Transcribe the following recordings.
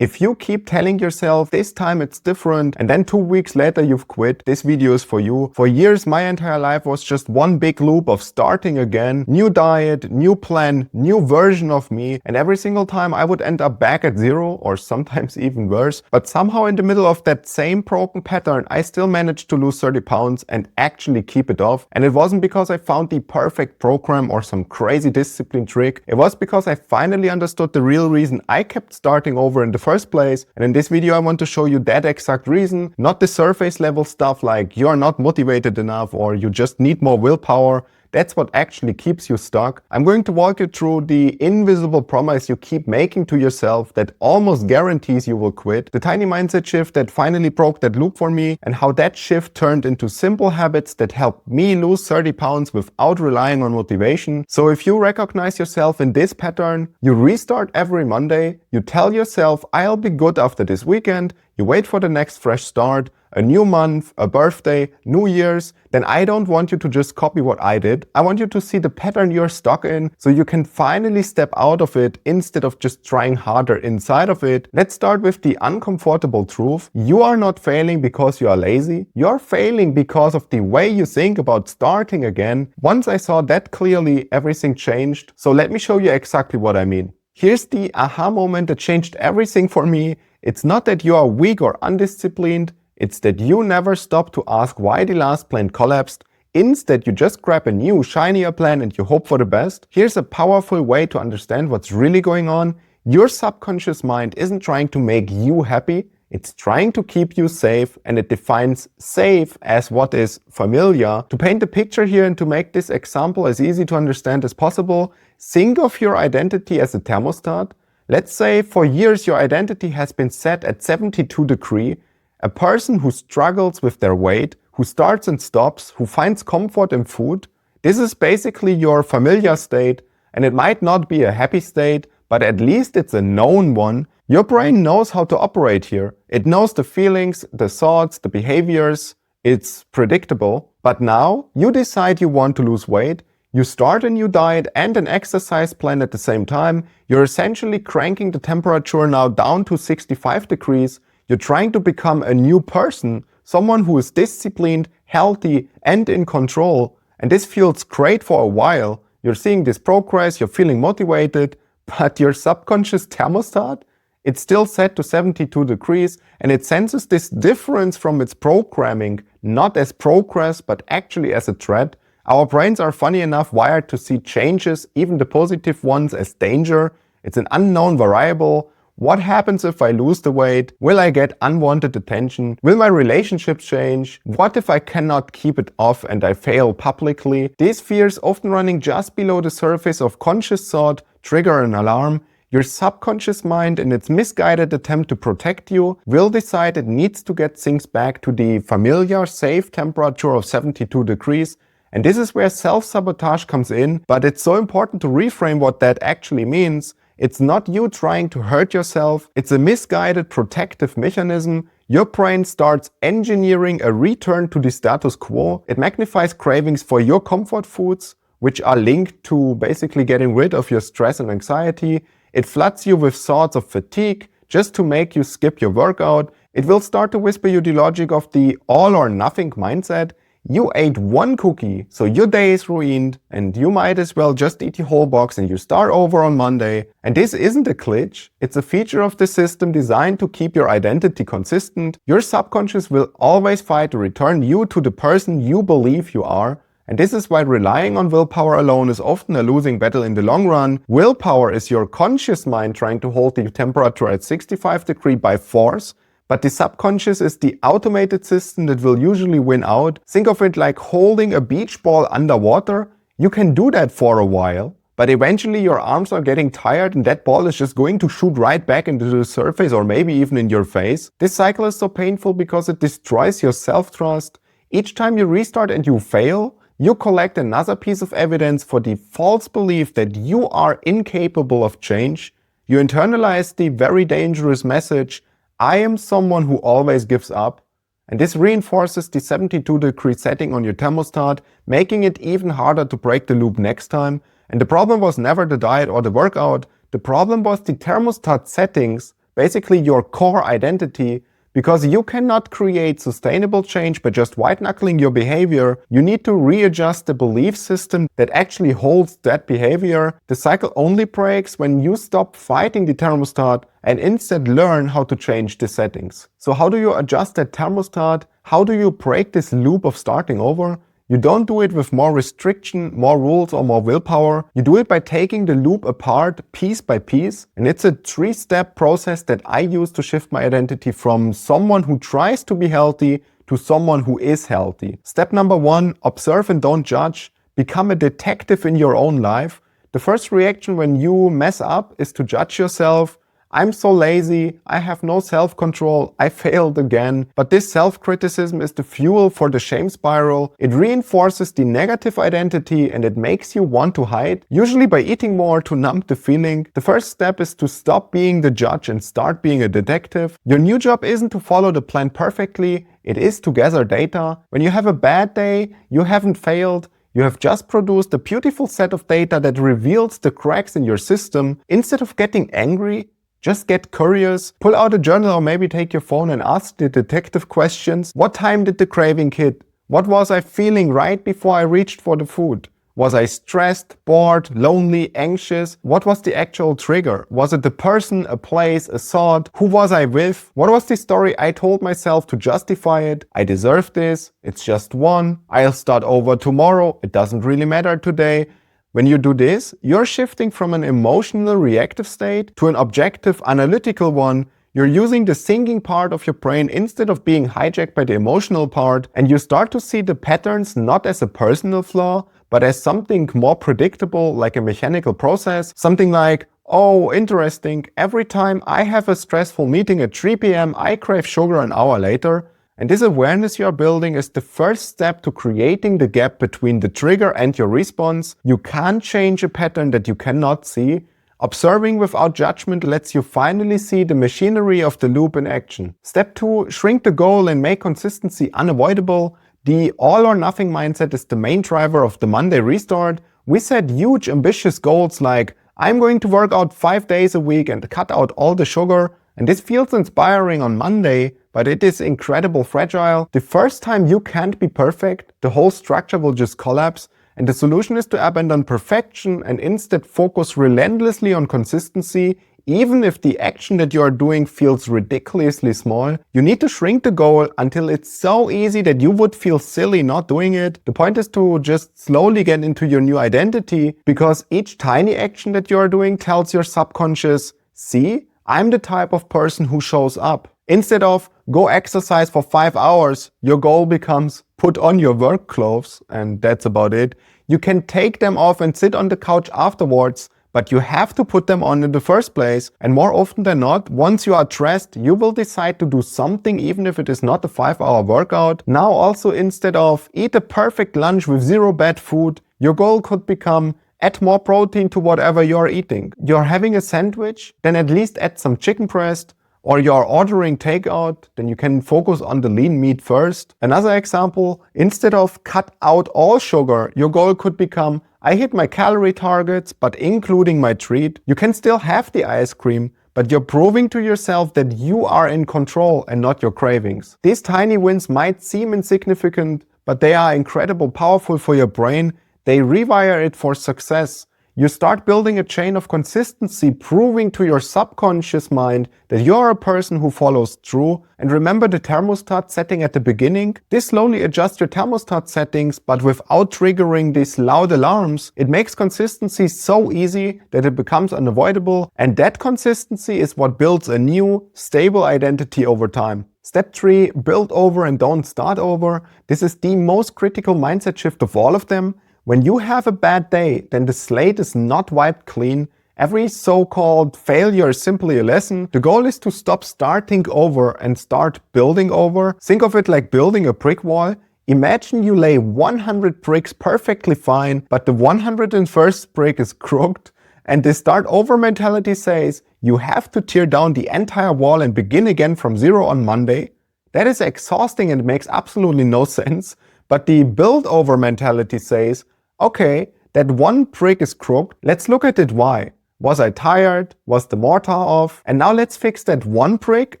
If you keep telling yourself, this time it's different, and then 2 weeks later you've quit, this video is for you. For years, my entire life was just one big loop of starting again, new diet, new plan, new version of me, and every single time I would end up back at zero, or sometimes even worse. But somehow in the middle of that same broken pattern, I still managed to lose 30 pounds and actually keep it off. And it wasn't because I found the perfect program or some crazy discipline trick. It was because I finally understood the real reason I kept starting over in the first place. And in this video I want to show you that exact reason, not the surface level stuff like you are not motivated enough or you just need more willpower. That's what actually keeps you stuck. I'm going to walk you through the invisible promise you keep making to yourself that almost guarantees you will quit, the tiny mindset shift that finally broke that loop for me, and how that shift turned into simple habits that helped me lose 30 pounds without relying on motivation. So if you recognize yourself in this pattern, you restart every Monday, you tell yourself, I'll be good after this weekend, you wait for the next fresh start, a new month, a birthday, New Year's, then I don't want you to just copy what I did. I want you to see the pattern you're stuck in so you can finally step out of it instead of just trying harder inside of it. Let's start with the uncomfortable truth. You are not failing because you are lazy. You're failing because of the way you think about starting again. Once I saw that clearly, everything changed. So let me show you exactly what I mean. Here's the aha moment that changed everything for me. It's not that you are weak or undisciplined. It's that you never stop to ask why the last plan collapsed. Instead, you just grab a new, shinier plan and you hope for the best. Here's a powerful way to understand what's really going on. Your subconscious mind isn't trying to make you happy. It's trying to keep you safe, and it defines safe as what is familiar. To paint the picture here and to make this example as easy to understand as possible, think of your identity as a thermostat. Let's say for years your identity has been set at 72 degrees. A person who struggles with their weight, who starts and stops, who finds comfort in food. This is basically your familiar state, and it might not be a happy state, but at least it's a known one. Your brain knows how to operate here. It knows the feelings, the thoughts, the behaviors. It's predictable. But now you decide you want to lose weight. You start a new diet and an exercise plan at the same time. You're essentially cranking the temperature now down to 65 degrees. You're trying to become a new person, someone who is disciplined, healthy, and in control. And this feels great for a while. You're seeing this progress, you're feeling motivated, but your subconscious thermostat, it's still set to 72 degrees and it senses this difference from its programming, not as progress, but actually as a threat. Our brains are funny enough wired to see changes, even the positive ones, as danger. It's an unknown variable. What happens if I lose the weight? Will I get unwanted attention? Will my relationships change? What if I cannot keep it off and I fail publicly? These fears, often running just below the surface of conscious thought, trigger an alarm. Your subconscious mind, in its misguided attempt to protect you, will decide it needs to get things back to the familiar, safe temperature of 72 degrees. And this is where self-sabotage comes in, but it's so important to reframe what that actually means. It's not you trying to hurt yourself, it's a misguided protective mechanism. Your brain starts engineering a return to the status quo. It magnifies cravings for your comfort foods, which are linked to basically getting rid of your stress and anxiety. It floods you with thoughts of fatigue just to make you skip your workout. It will start to whisper you the logic of the all or nothing mindset. You ate one cookie, so your day is ruined, and you might as well just eat the whole box and you start over on Monday. And this isn't a glitch, it's a feature of the system designed to keep your identity consistent. Your subconscious will always fight to return you to the person you believe you are. And this is why relying on willpower alone is often a losing battle in the long run. Willpower is your conscious mind trying to hold the temperature at 65 degrees by force. But the subconscious is the automated system that will usually win out. Think of it like holding a beach ball underwater. You can do that for a while, but eventually your arms are getting tired and that ball is just going to shoot right back into the surface or maybe even in your face. This cycle is so painful because it destroys your self-trust. Each time you restart and you fail, you collect another piece of evidence for the false belief that you are incapable of change. You internalize the very dangerous message, I am someone who always gives up. And this reinforces the 72 degree setting on your thermostat, making it even harder to break the loop next time. And the problem was never the diet or the workout. The problem was the thermostat settings basically your core identity. Because you cannot create sustainable change by just white-knuckling your behavior, you need to readjust the belief system that actually holds that behavior. The cycle only breaks when you stop fighting the thermostat and instead learn how to change the settings. So how do you adjust that thermostat? How do you break this loop of starting over? You don't do it with more restriction, more rules, or more willpower. You do it by taking the loop apart piece by piece. And it's a 3-step process that I use to shift my identity from someone who tries to be healthy to someone who is healthy. Step number 1, observe and don't judge. Become a detective in your own life. The first reaction when you mess up is to judge yourself. I'm so lazy, I have no self-control, I failed again. But this self-criticism is the fuel for the shame spiral. It reinforces the negative identity and it makes you want to hide, usually by eating more to numb the feeling. The first step is to stop being the judge and start being a detective. Your new job isn't to follow the plan perfectly, it is to gather data. When you have a bad day, you haven't failed. You have just produced a beautiful set of data that reveals the cracks in your system. Instead of getting angry, just get curious, pull out a journal or maybe take your phone and ask the detective questions. What time did the craving hit? What was I feeling right before I reached for the food? Was I stressed, bored, lonely, anxious? What was the actual trigger? Was it the person, a place, a thought? Who was I with? What was the story I told myself to justify it? I deserve this. It's just one. I'll start over tomorrow. It doesn't really matter today. When you do this, you're shifting from an emotional reactive state to an objective analytical one. You're using the thinking part of your brain instead of being hijacked by the emotional part, and you start to see the patterns not as a personal flaw, but as something more predictable, like a mechanical process. Something like, oh, interesting, every time I have a stressful meeting at 3 p.m., I crave sugar an hour later. And this awareness you're building is the first step to creating the gap between the trigger and your response. You can't change a pattern that you cannot see. Observing without judgment lets you finally see the machinery of the loop in action. Step 2, shrink the goal and make consistency unavoidable. The all or nothing mindset is the main driver of the Monday restart. We set huge ambitious goals like, I'm going to work out 5 days a week and cut out all the sugar. And this feels inspiring on Monday, but it is incredibly fragile. The first time you can't be perfect, the whole structure will just collapse. And the solution is to abandon perfection and instead focus relentlessly on consistency, even if the action that you are doing feels ridiculously small. You need to shrink the goal until it's so easy that you would feel silly not doing it. The point is to just slowly get into your new identity, because each tiny action that you are doing tells your subconscious, see, I'm the type of person who shows up. Instead of go exercise for 5 hours, your goal becomes put on your work clothes, and that's about it. You can take them off and sit on the couch afterwards, but you have to put them on in the first place. And more often than not, once you are dressed, you will decide to do something even if it is not a 5-hour workout. Now also, instead of eat a perfect lunch with 0 bad food, your goal could become add more protein to whatever you're eating. You're having a sandwich, then at least add some chicken breast. Or you're ordering takeout, then you can focus on the lean meat first. Another example, instead of cut out all sugar, your goal could become, I hit my calorie targets, but including my treat. You can still have the ice cream, but you're proving to yourself that you are in control and not your cravings. These tiny wins might seem insignificant, but they are incredibly powerful for your brain. They rewire it for success. You start building a chain of consistency, proving to your subconscious mind that you are a person who follows through. And remember the thermostat setting at the beginning? This slowly adjusts your thermostat settings, but without triggering these loud alarms. It makes consistency so easy that it becomes unavoidable. And that consistency is what builds a new, stable identity over time. Step 3, build over and don't start over. This is the most critical mindset shift of all of them. When you have a bad day, then the slate is not wiped clean. Every so-called failure is simply a lesson. The goal is to stop starting over and start building over. Think of it like building a brick wall. Imagine you lay 100 bricks perfectly fine, but the 101st brick is crooked. And the start over mentality says you have to tear down the entire wall and begin again from zero on Monday. That is exhausting and makes absolutely no sense. But the build over mentality says, okay, that one brick is crooked, let's look at it why. Was I tired? Was the mortar off? And now let's fix that one brick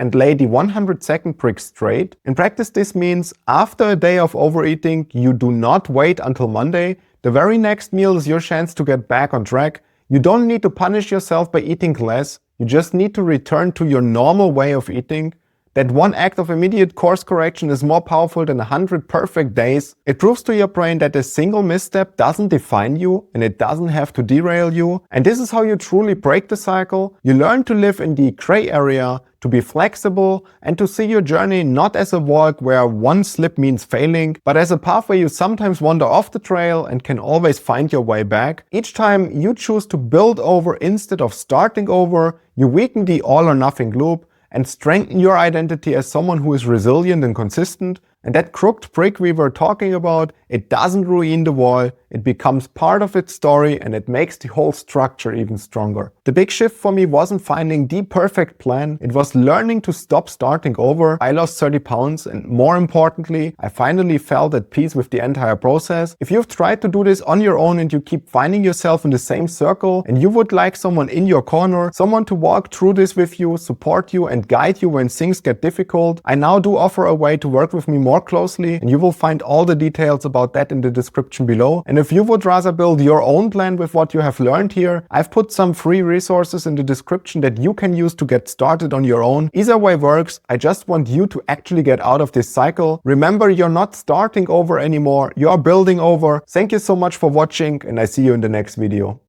and lay the 102nd brick straight. In practice, this means after a day of overeating, you do not wait until Monday. The very next meal is your chance to get back on track. You don't need to punish yourself by eating less. You just need to return to your normal way of eating. That one act of immediate course correction is more powerful than 100 perfect days. It proves to your brain that a single misstep doesn't define you and it doesn't have to derail you. And this is how you truly break the cycle. You learn to live in the gray area, to be flexible, and to see your journey not as a walk where one slip means failing, but as a path where you sometimes wander off the trail and can always find your way back. Each time you choose to build over instead of starting over, you weaken the all or nothing loop and strengthen your identity as someone who is resilient and consistent. And that crooked brick we were talking about, it doesn't ruin the wall, it becomes part of its story and it makes the whole structure even stronger. The big shift for me wasn't finding the perfect plan, it was learning to stop starting over. I lost 30 pounds and more importantly, I finally felt at peace with the entire process. If you've tried to do this on your own and you keep finding yourself in the same circle and you would like someone in your corner, someone to walk through this with you, support you and guide you when things get difficult, I now do offer a way to work with me more closely, and you will find all the details about that in the description below. And if you would rather build your own plan with what you have learned here, I've put some free resources in the description that you can use to get started on your own. Either way works. I just want you to actually get out of this cycle. Remember, you're not starting over anymore, you're building over. Thank you so much for watching and I see you in the next video.